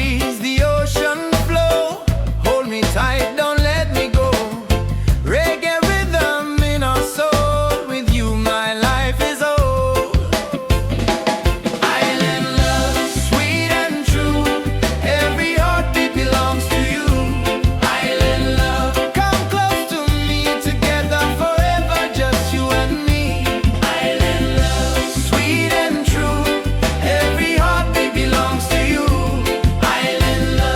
breeze, the ocean flow. Hold me tight, don't let me go. Reggae rhythm in our soul. With you my life is whole. Island love, sweet and true. Every heartbeat belongs to you. Island love, come close to me. Together forever, just you and me. Island love, sweet and true. Every heartbeat belongs to you. Island love.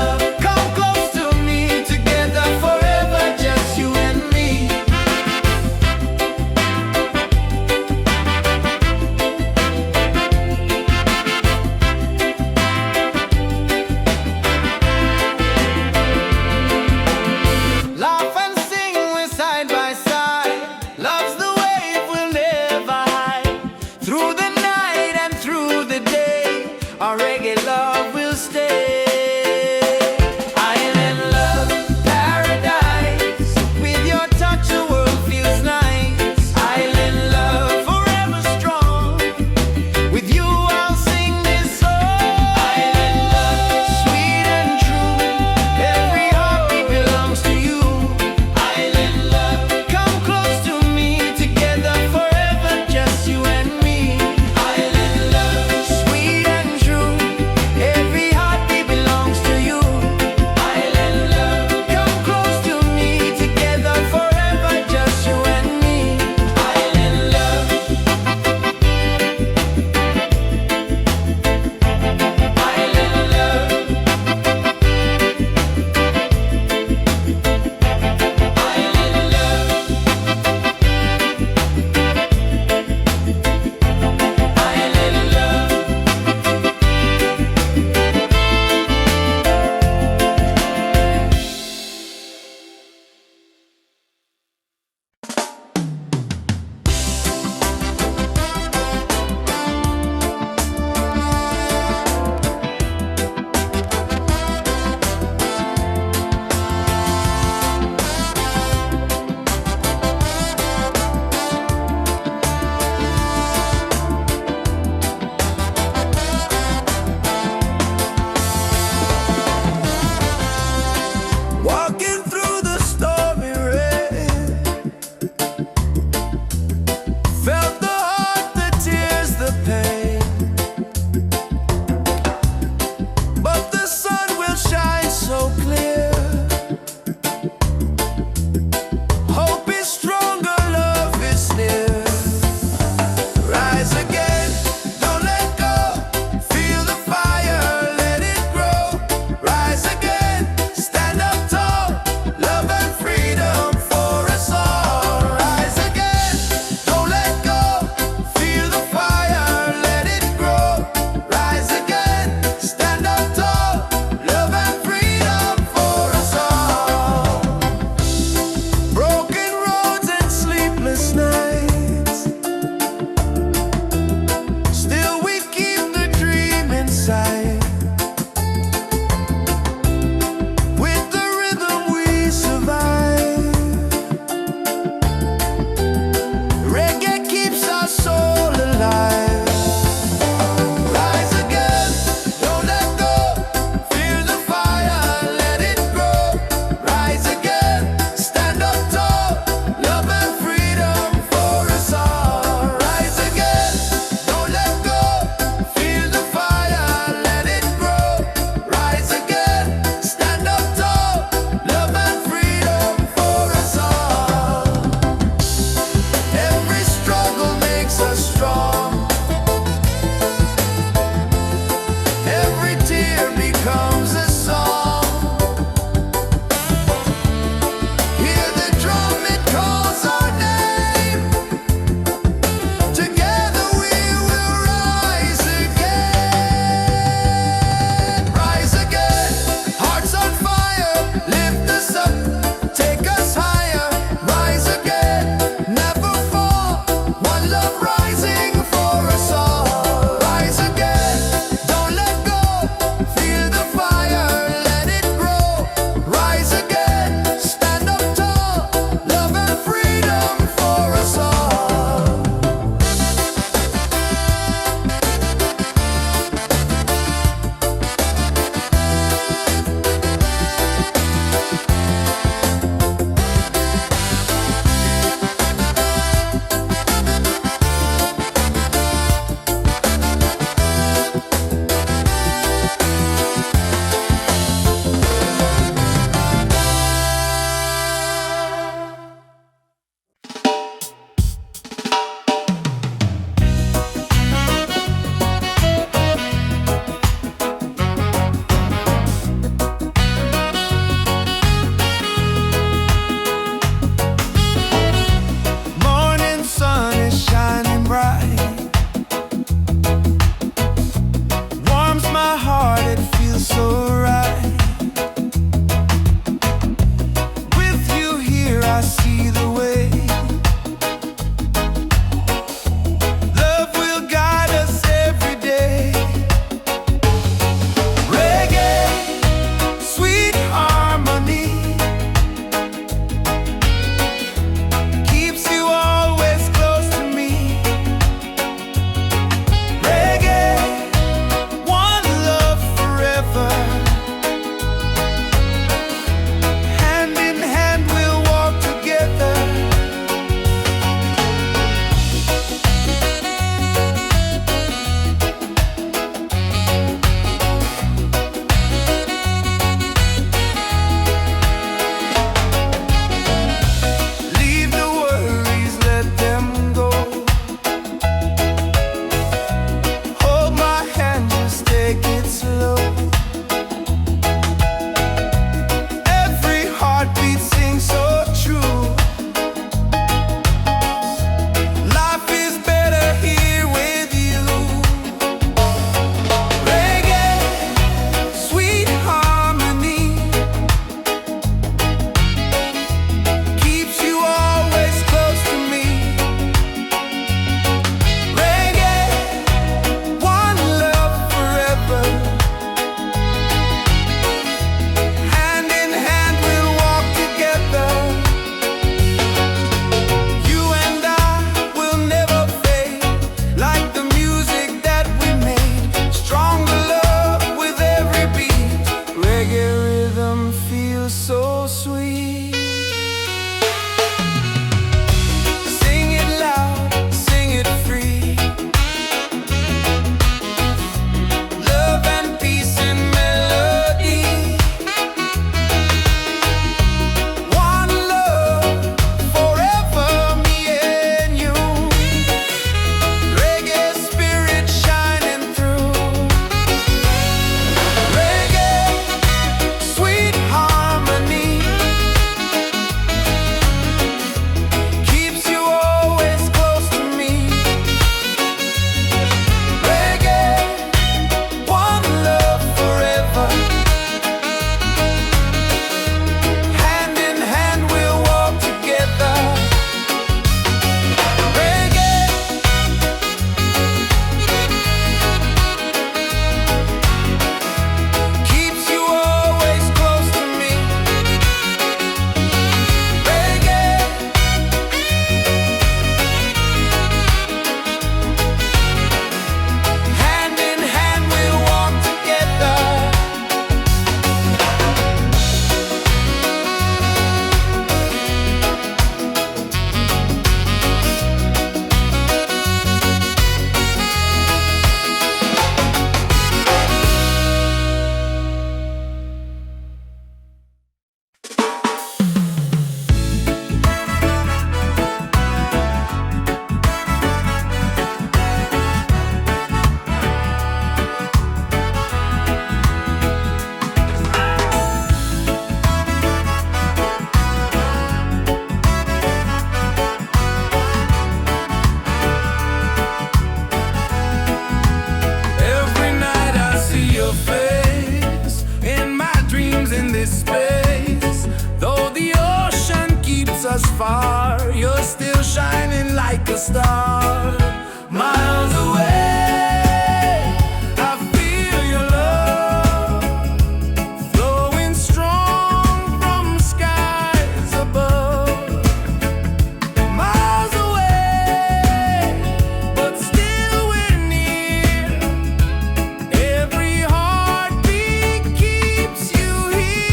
a star. Miles away, I feel your love flowing strong from skies above. Miles away, but still we're near. Every heartbeat keeps you here.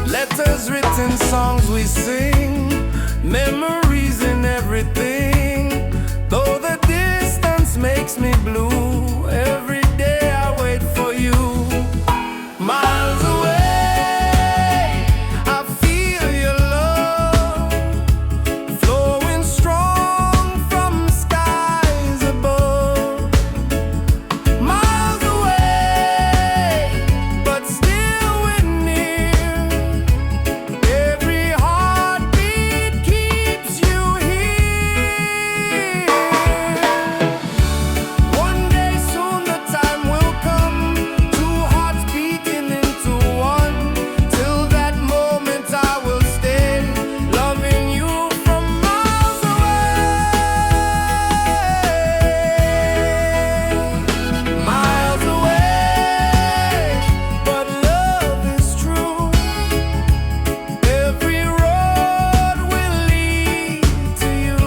Letters written, songs we sing, memories in everything. Though the distance makes me blue, every day I wait for you. Miles away, I feel your love flowing strong from skies above. Miles away, but still we're near. Every heartbeat keeps you here. One day soon the time will come, two hearts beating into one. Till that moment I will stay, loving you from miles away. Miles away, but love is true. Every road will lead to you.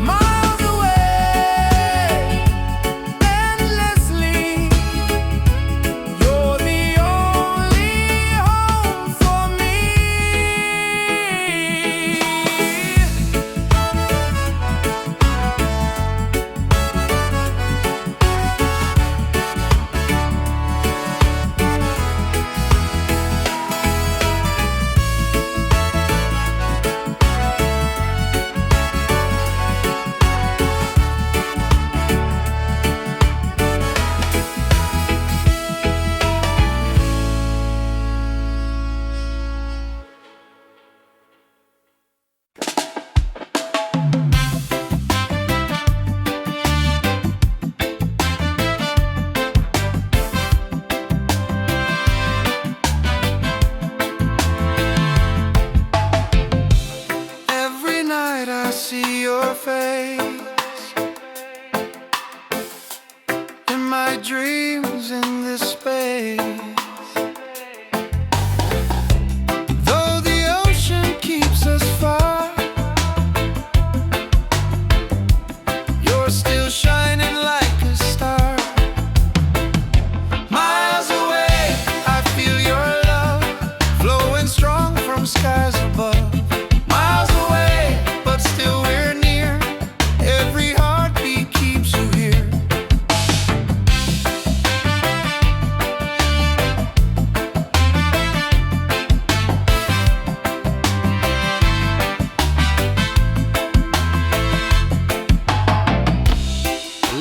Miles away, endlessly. You're the only home for me. Every night I see your face in my dreams in this space. Though the ocean keeps us far, you're still shining like a star. Miles away, I feel your love flowing strong from skies above. Miles away, but still we're near. Every heartbeat keeps you here.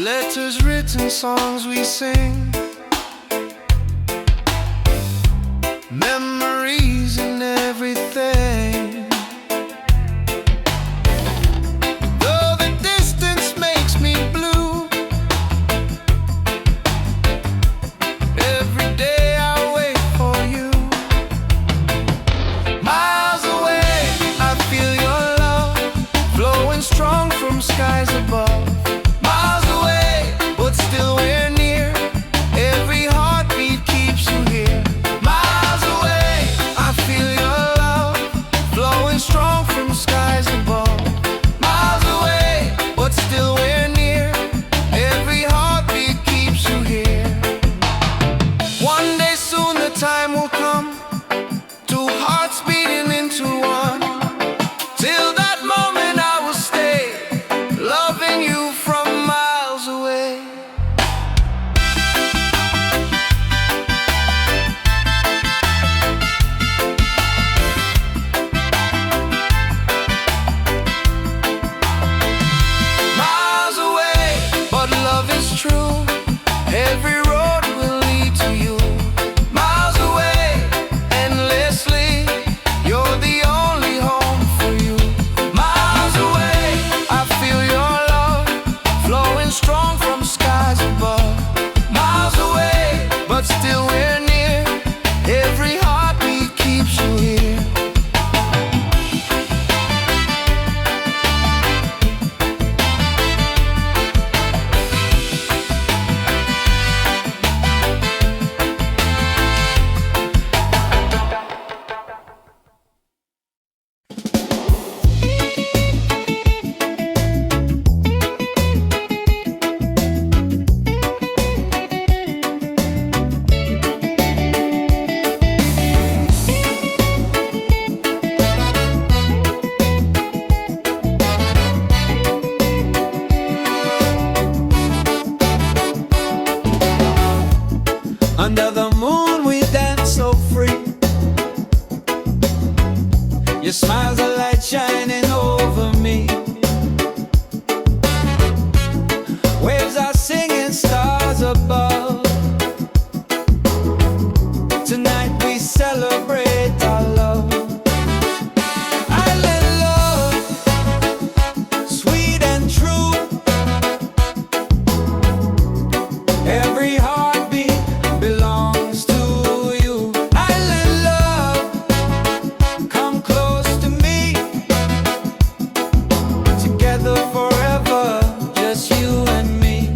Letters written, songs we sing, memories in everything. Though the distance makes me blue, every day I wait for you. Miles away, I feel your love flowing strong from skies above. Miles away, but still we're near. Your smile's a light shining over me. Waves are singing, stars above. Tonight we celebrate our love. Island love, sweet and true. Every heartbeat belongs to you. Island love, come close to me. Together forever, just you and me.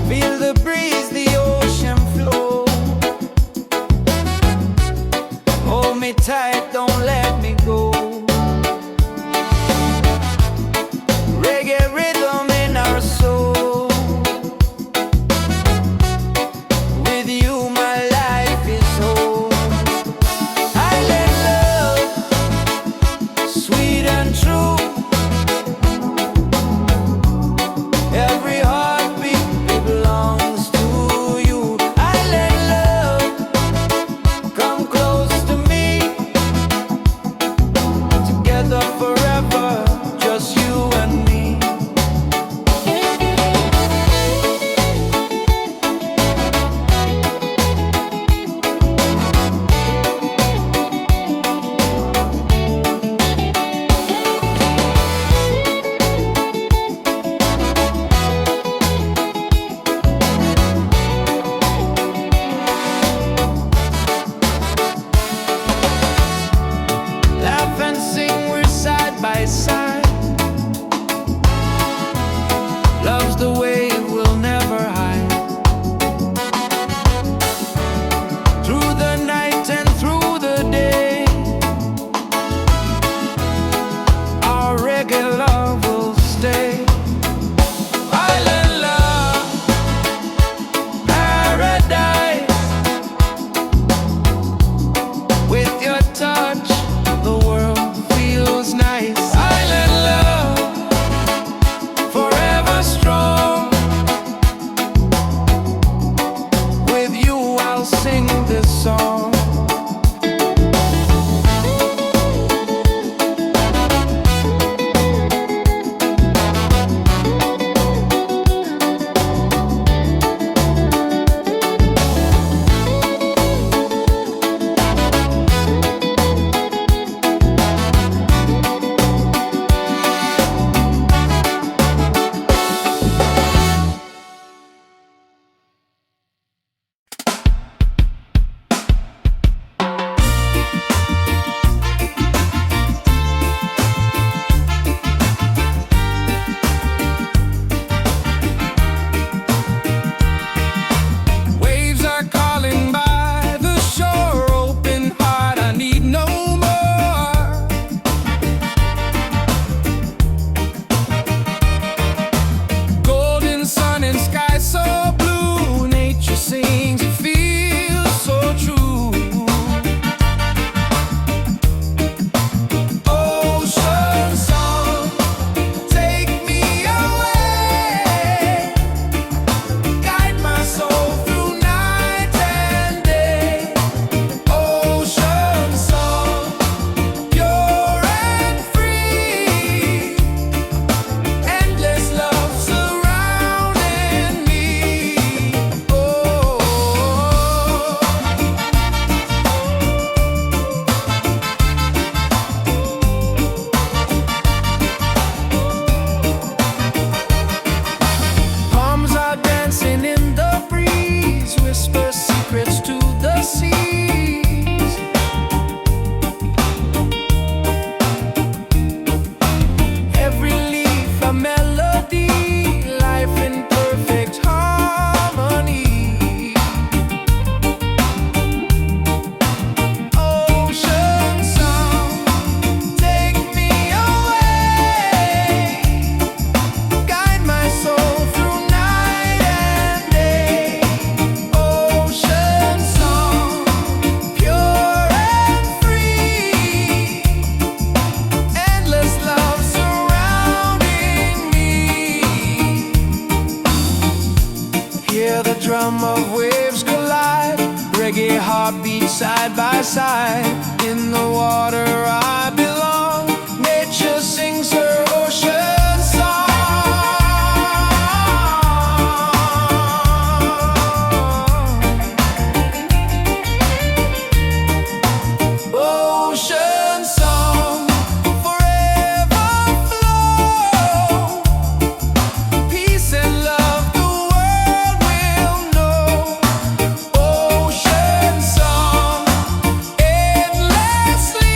Feel the breeze, the ocean flow. Hold me tight, don't let me go. Reggae rhythm in our soul. With you my life is whole. Island love, sweet and true. Every heartbeat belongs to you. Island love, come close to me. Together forever, just you and me. Laugh and sing, we're side by side. Love's the way we'll never hide. Through the night and through the day, our reggae love will stay. Island love, paradise. With your touch, the world feels nice. Island by side. In the water I belong. Nature sings her ocean song. Ocean song, forever flow. Peace and love the world will know. Ocean song, endlessly.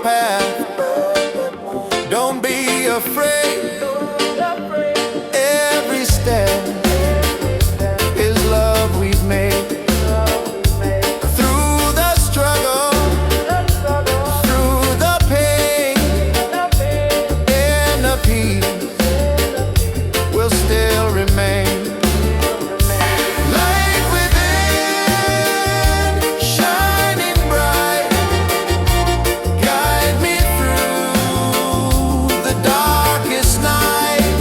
path. Don't be afraid. Every step is love we've made. Through the struggle, through the pain, inner peace will still remain. Light within, shining bright, guide me through the darkest night.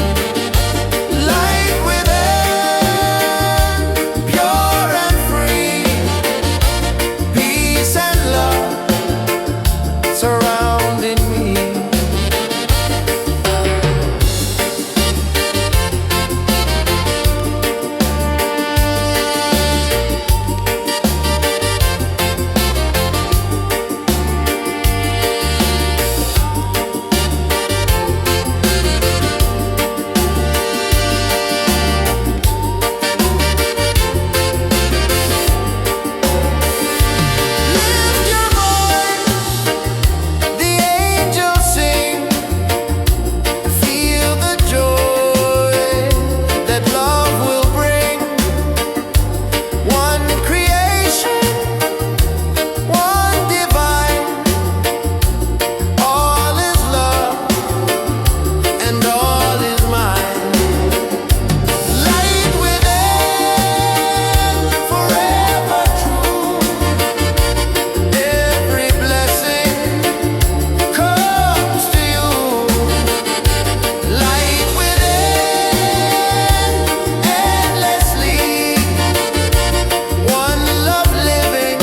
Light within, pure and free, peace and love surrounding me. Lift your voice, the angels sing. Feel the joy that love will bring. One creation, one divine. All is love and all is mine. Light within, forever true. Every blessing comes to you. Light within, endlessly. One love living,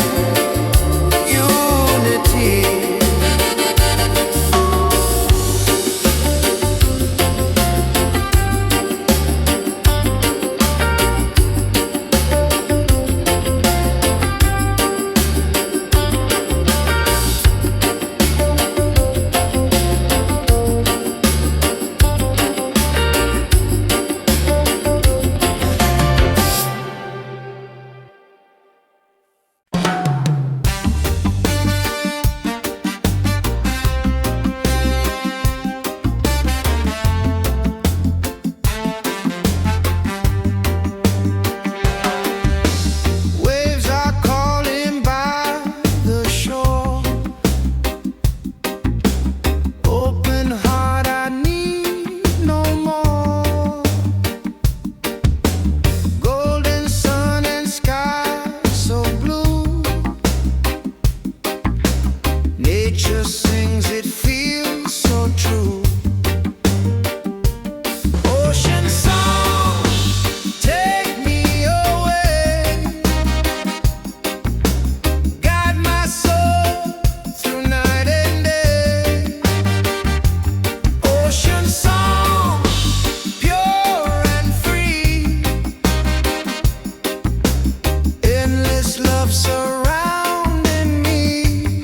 unity. Waves are calling by the shore. Open heart, I need no more. Golden sun and sky so blue. Nature sings, it feels so true. Ocean song, take me away. Guide my soul through night and day. Ocean song, pure and free. Endless love surrounding me.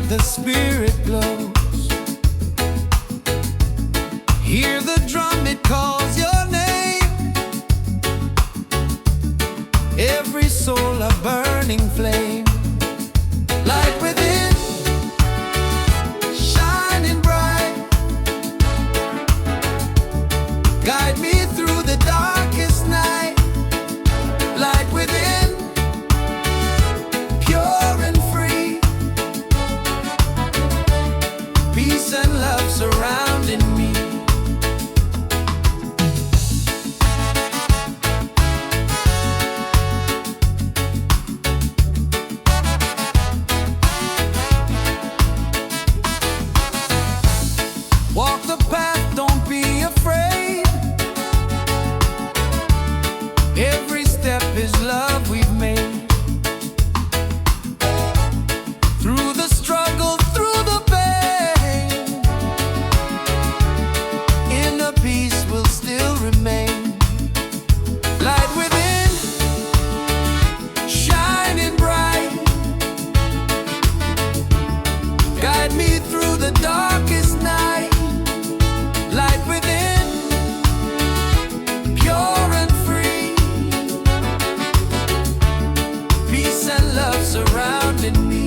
the spirit glows. Hear the drum, it calls your name. Every soul a burning flame. Light within, shining bright. Guide me through the darkest night. Light within, pure and free. Peace and love surrounding me. Walk the path, don't be afraid. Every step is love we've made. Through the struggle, through the pain, inner peace will still remain. Light within, shining bright. Guide me through the darkest night. Light within, pure and free. Peace and love surrounding me.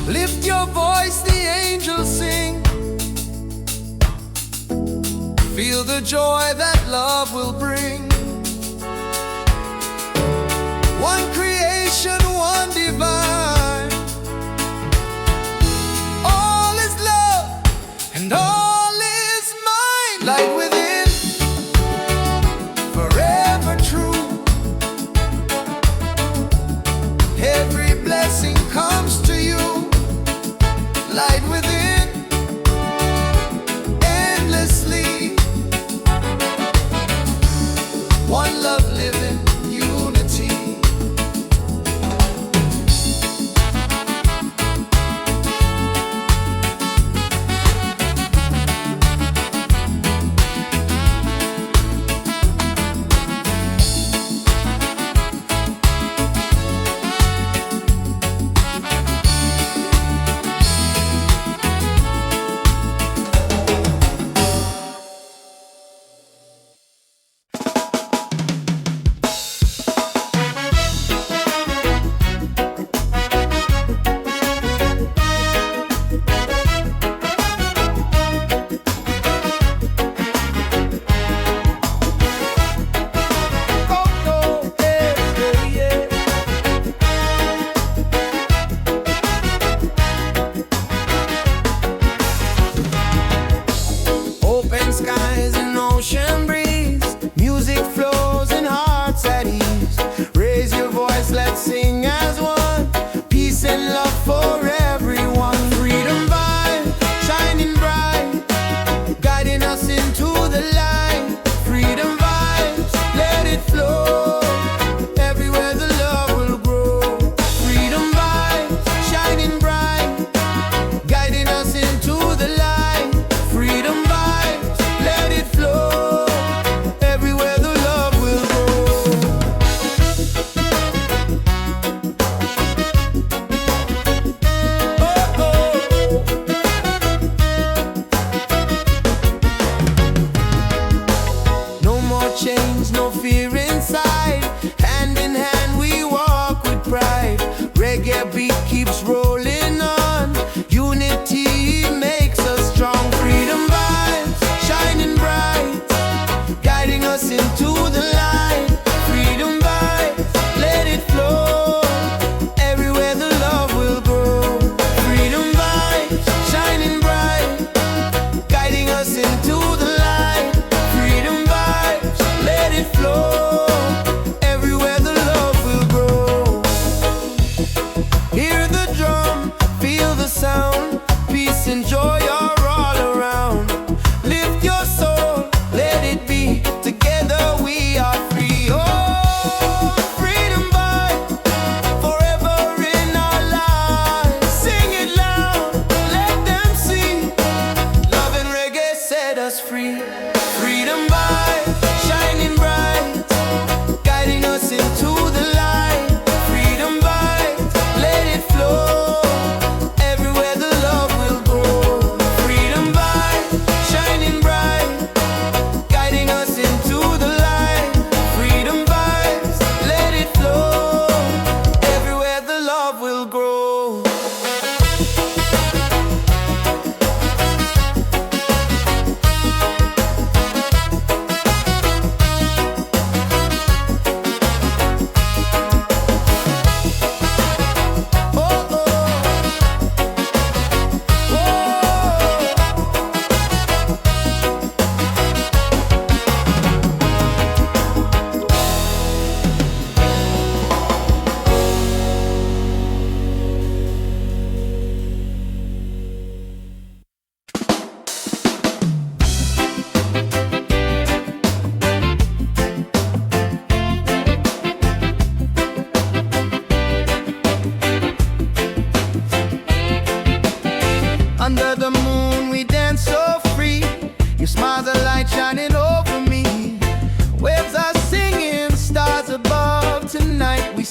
Lift your voice, the angels sing. Feel the joy that love will bring. One creation, one divine. All is love and all is mine. Light within, forever true. Every blessing comes to you. Light within, endlessly.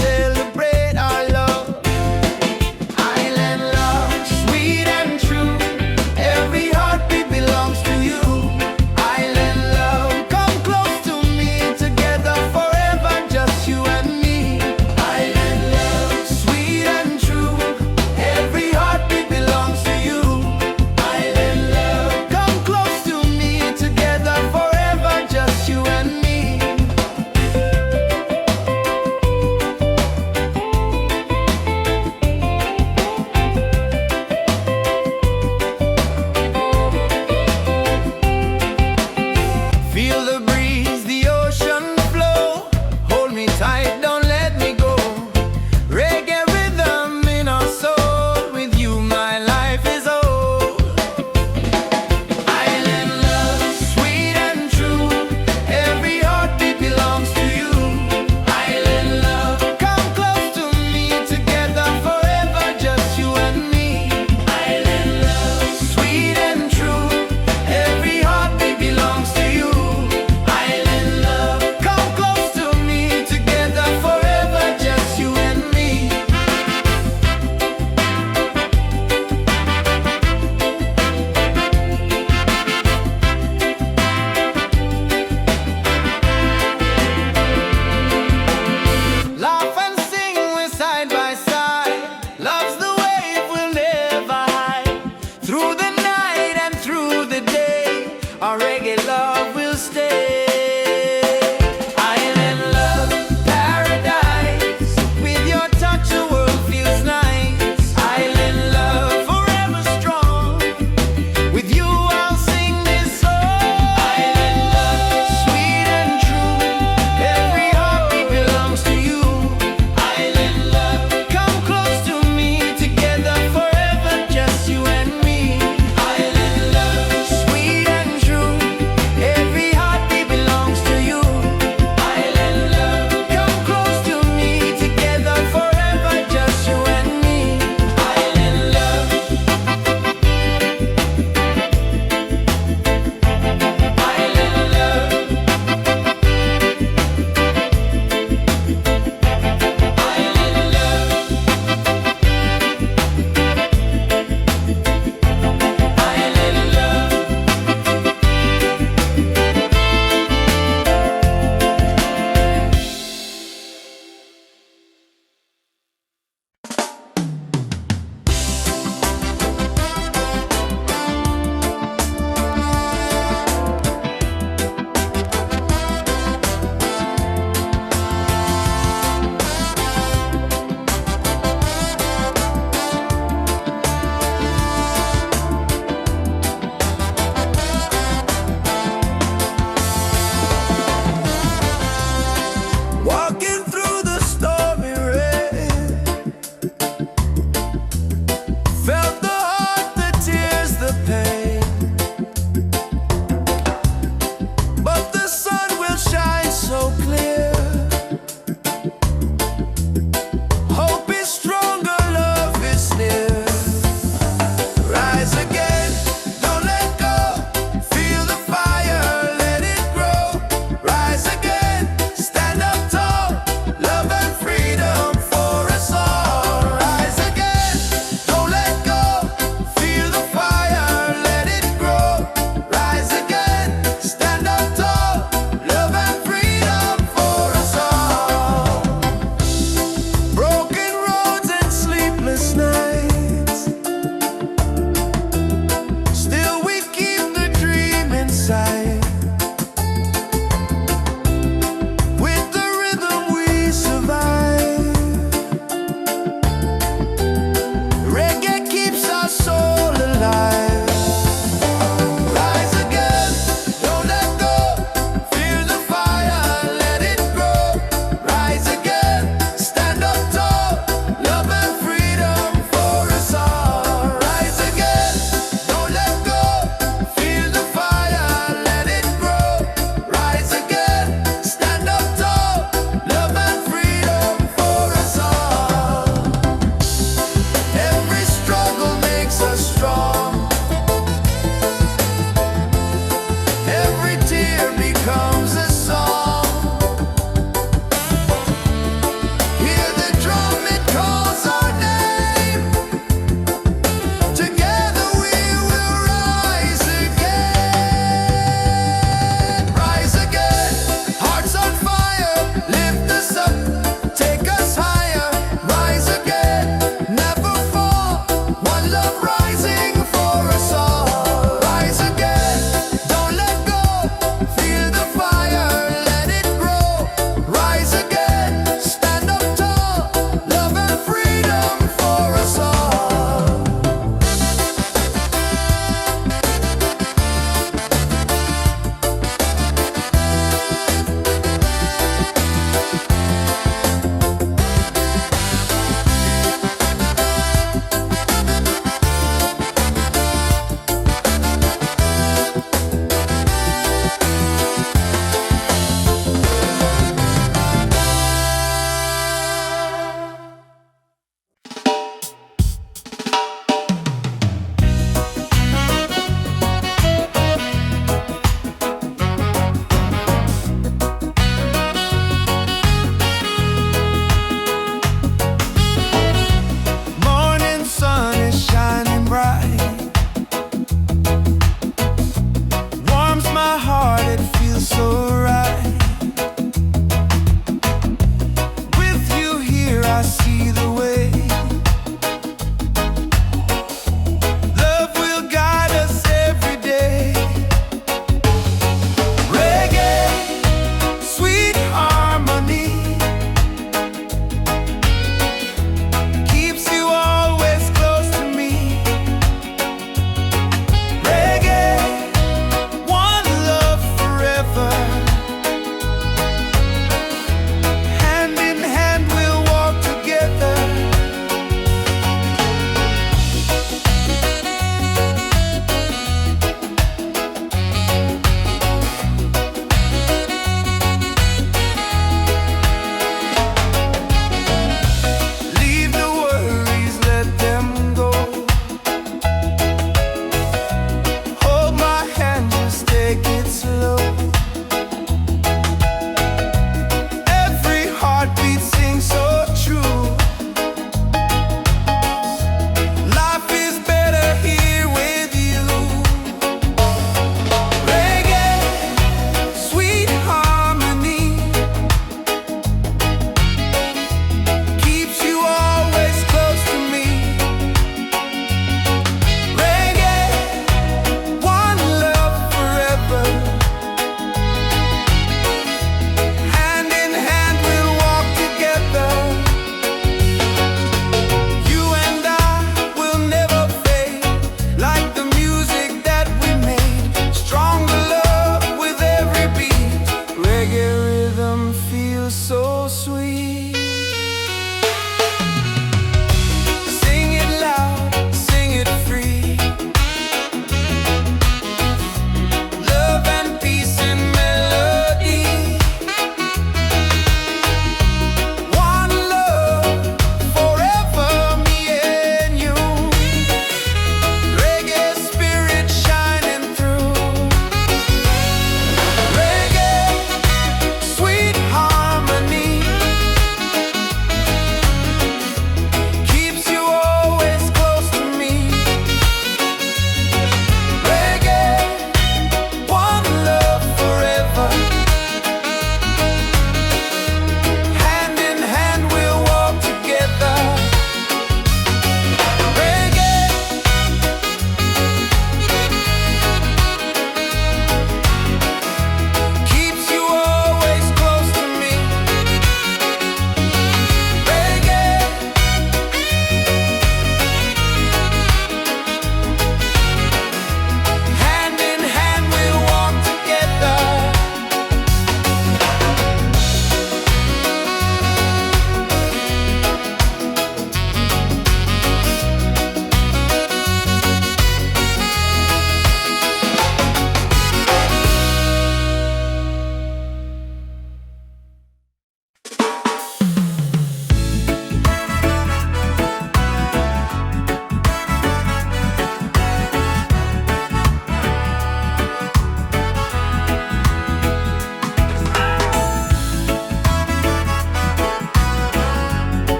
celebrate our love. Island love, sweet and true. Every heartbeat belongs to you. Island love, come close to me. Together forever, just you and me. Island love, sweet and true. Every heartbeat belongs to you. Island love, come close to me. Together forever, just you and me.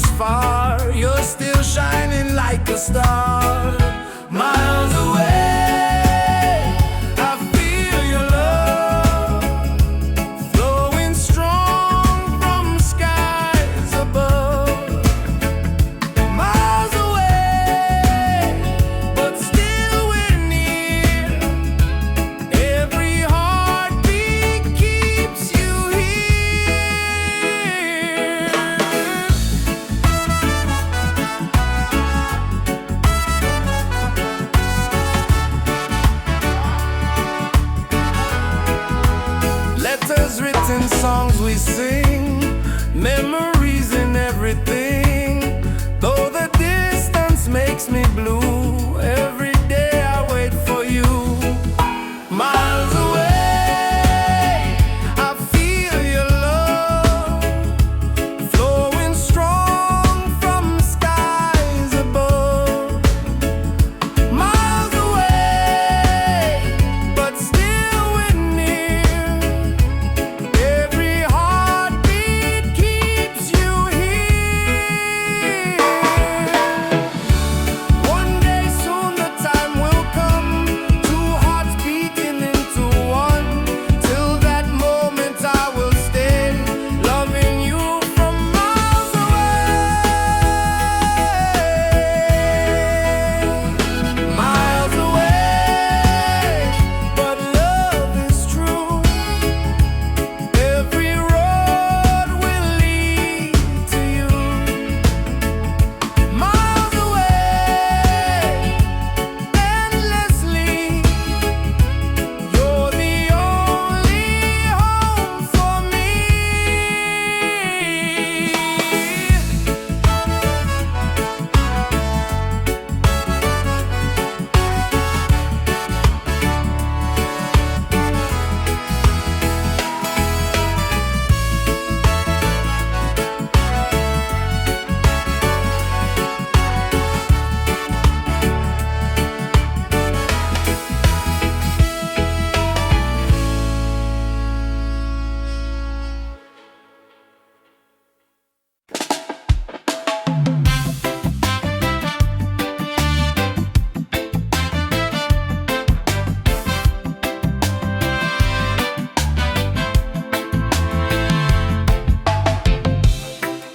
us far, you're still shining like a star. Miles away, I feel your love flowing strong from skies above. Miles away, but still we're near. Every heartbeat keeps you here. Letters written, songs we sing, memories in everything. Though the distance makes me blue, every day I wait for you. Miles away, I feel your love flowing strong from skies above. Miles away, but still we're near. Every heartbeat keeps you here. One day soon the time will come, two hearts beating into one. Till that moment I will stay, loving you from miles away. Miles away, but love is true. Every road will lead to you. Miles away, endlessly. You're the only home for me.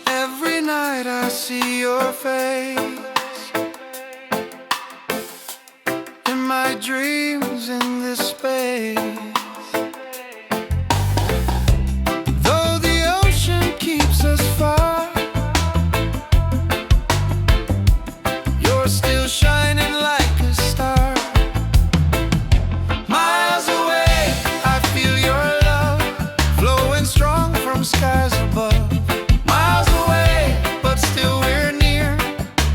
Every night I see your face in my dreams in this space. Though the ocean keeps us far, you're still shining like a star. Miles away, I feel your love flowing strong from skies above. Miles away, but still we're near.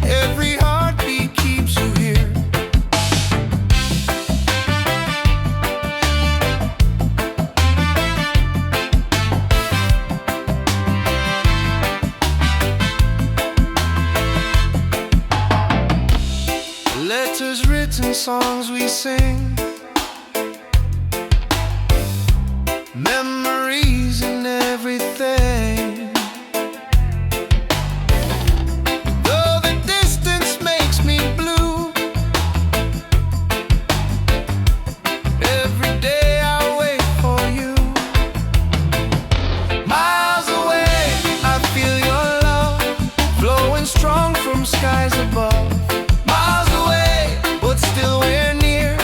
Every heartbeat keeps you here. Letters written, songs we sing, memories in everything. Though the distance makes me blue, every day I wait for you. Miles away, I feel your love flowing strong from skies above. Miles away, but still we're near.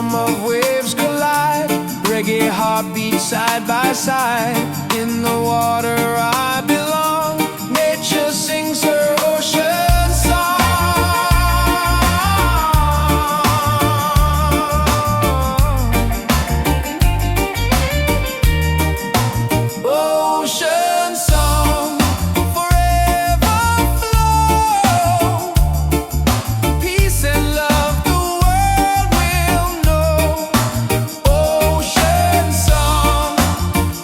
rhythm of waves collide. Reggae heartbeats side by side. In the water I belong. Nature sings her ocean song. Ocean song, forever flow. Peace and love the world will know. Ocean song,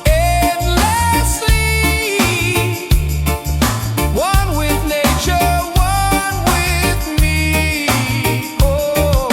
endlessly. One with nature, one with me. Oh.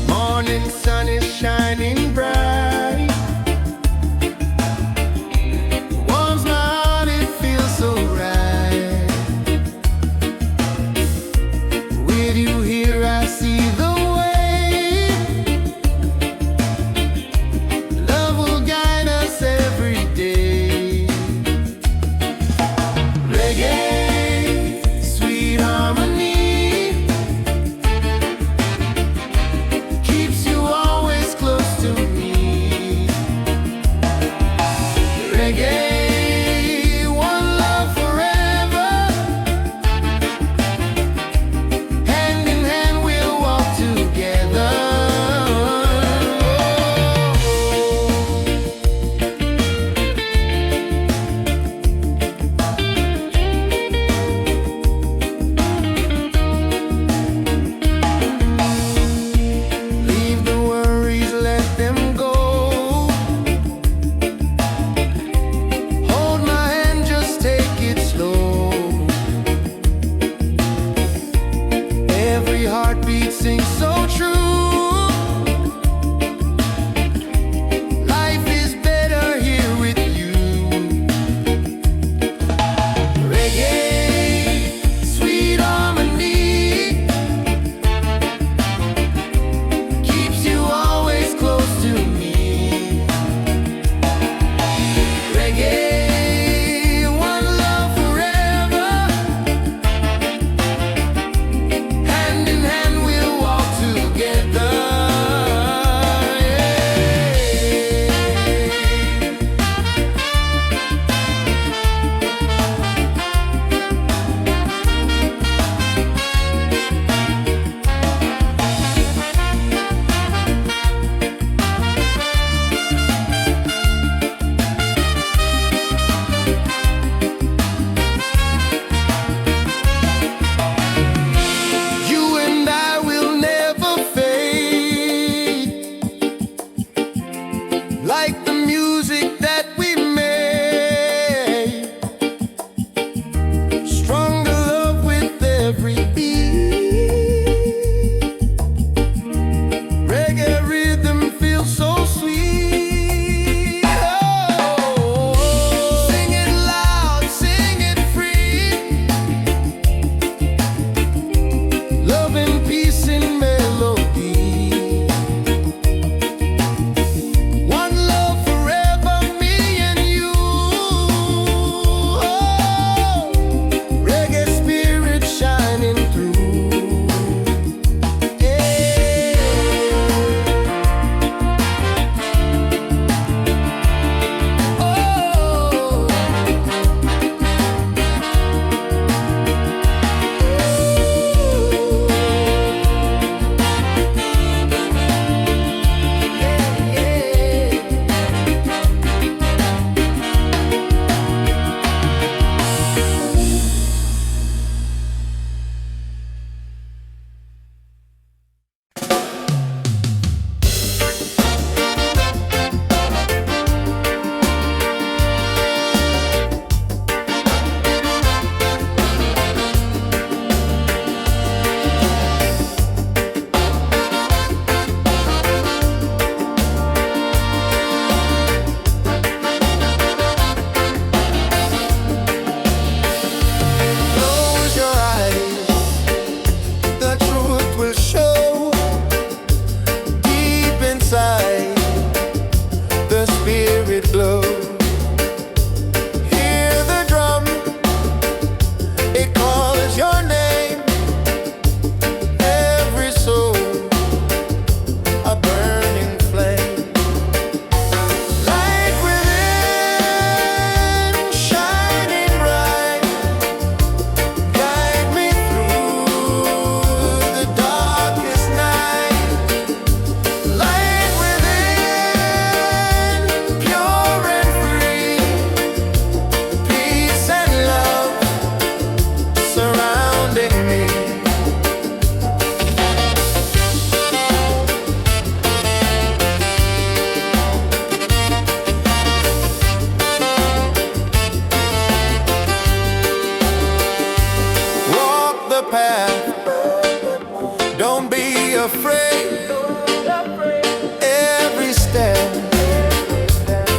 Morning sun is shining bright. Warms my heart, it feels so right. With you here I see the way. Love will guide us every day. Reggae, sweet harmony, keeps you always afraid. Every step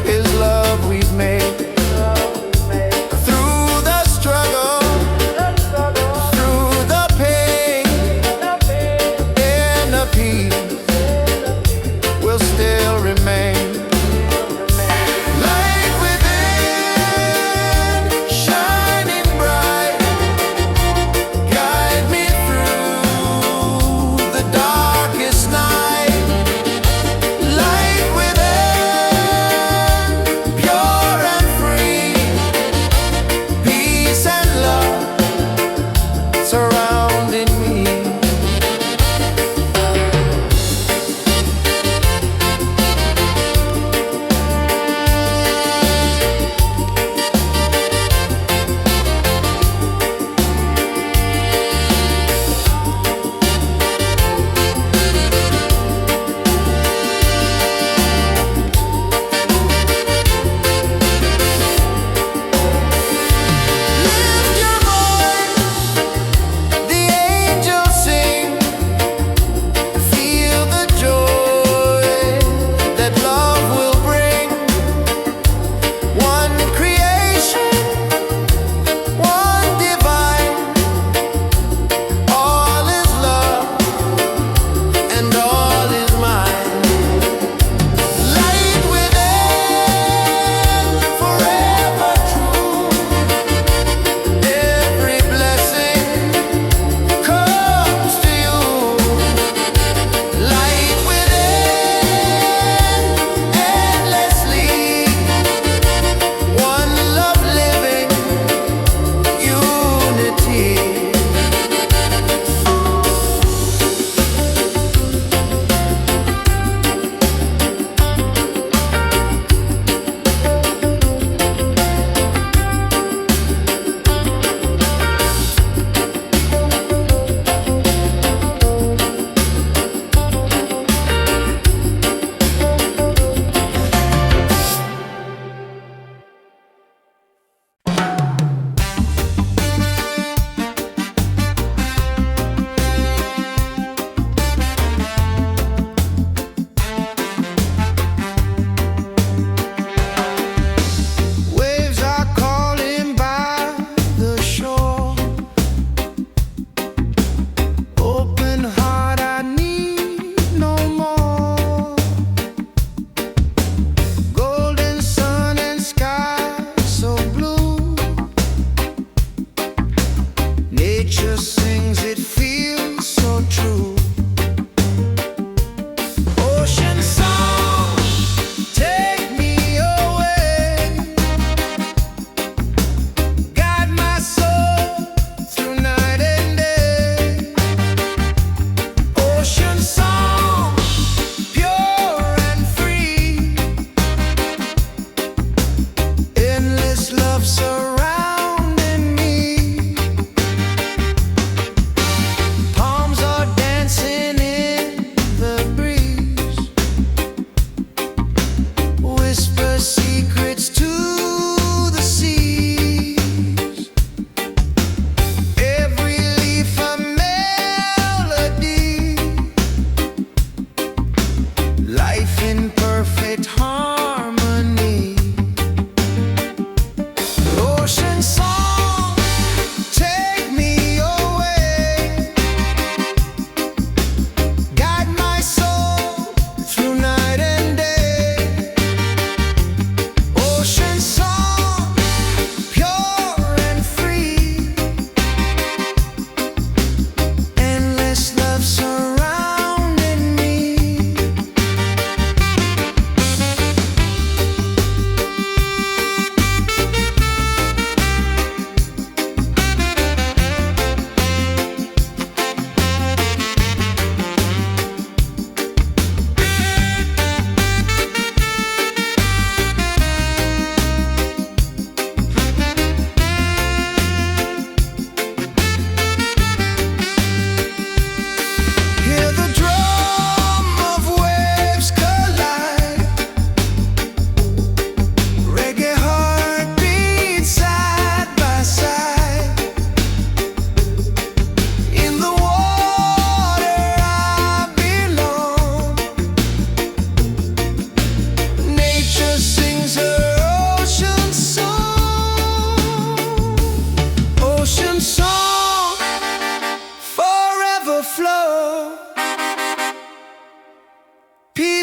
is love we've made. Through the struggle, through the pain, and the peace will still remain. Light within, shining bright, guide me through the darkest night.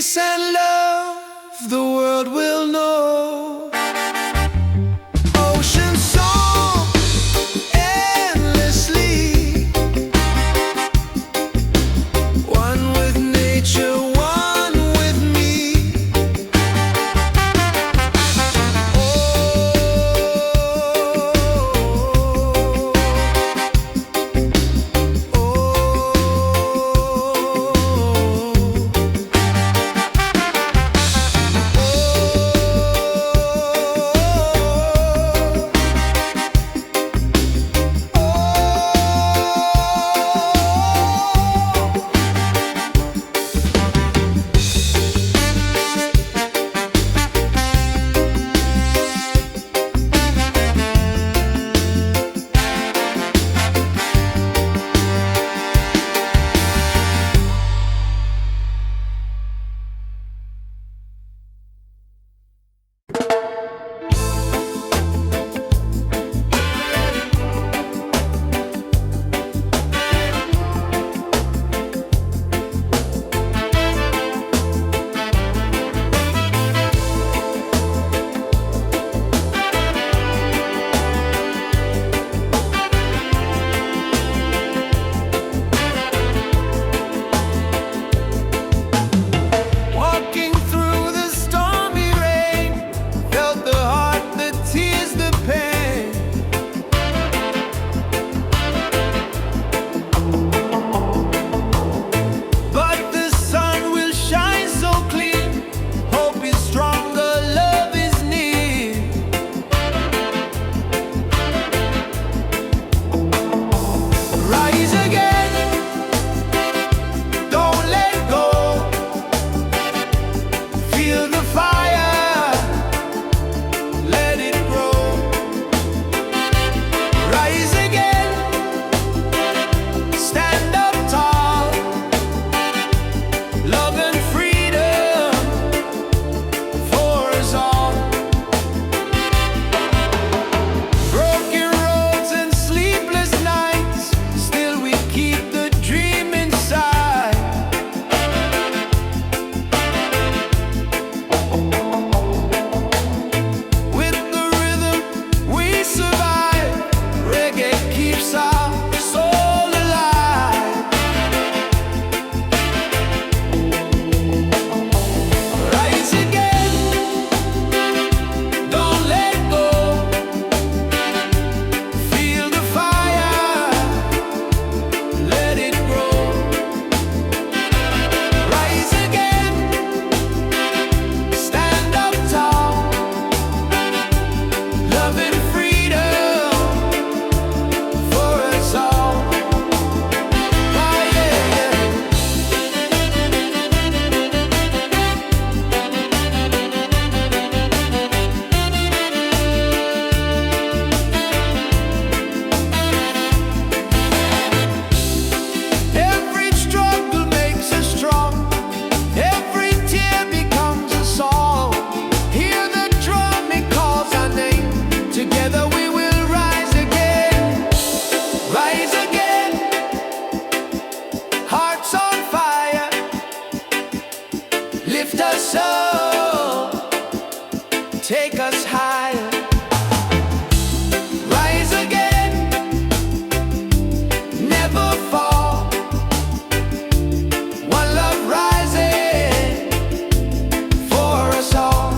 peace and love the world will know. Ocean song endlessly, one with nature, one with me. Take us higher, rise again, never fall. One love rising for us all.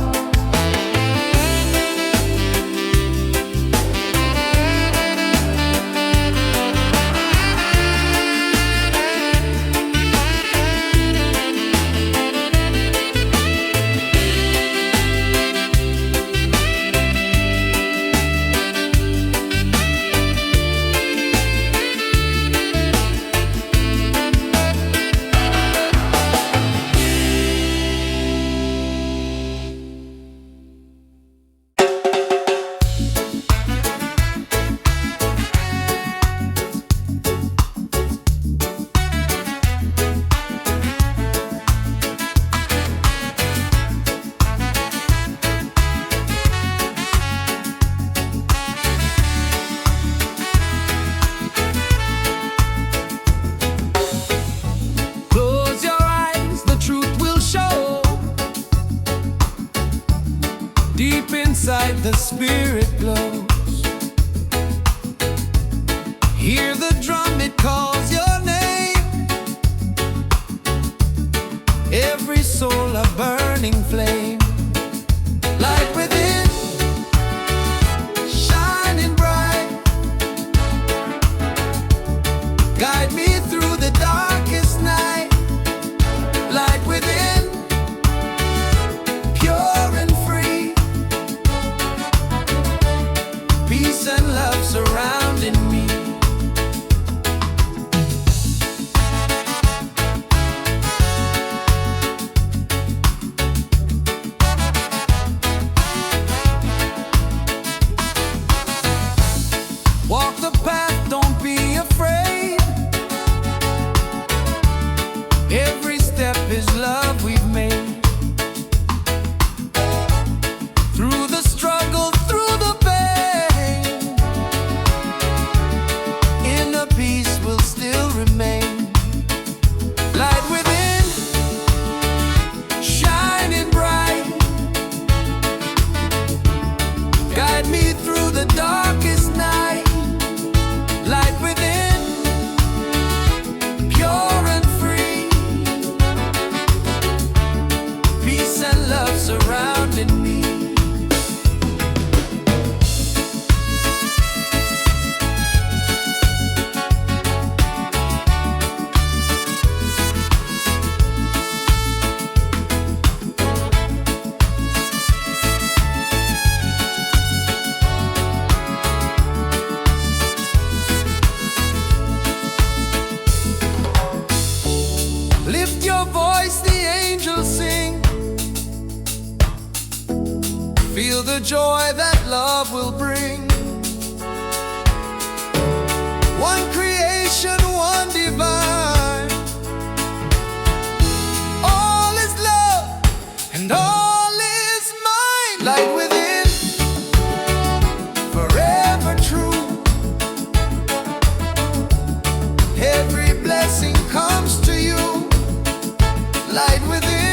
inside the spirit glows. Hear the drum, it calls your name. Every soul a burning flame. Light within, shining bright. Guide me through the darkest night. Light within, pure and free. Peace and love surrounding me. Walk the path, don't be afraid. Every step is love we've made. Through the struggle, through the pain, inner peace will still remain. Light within, shining bright. Guide me through the darkest night. Light within, pure and free. Peace and love surrounding me. Lift your voice, the angels sing. Feel the joy that love will bring. One creation, one divine. All is love and all is mine. Light within, forever true. Every blessing comes to you. Light within,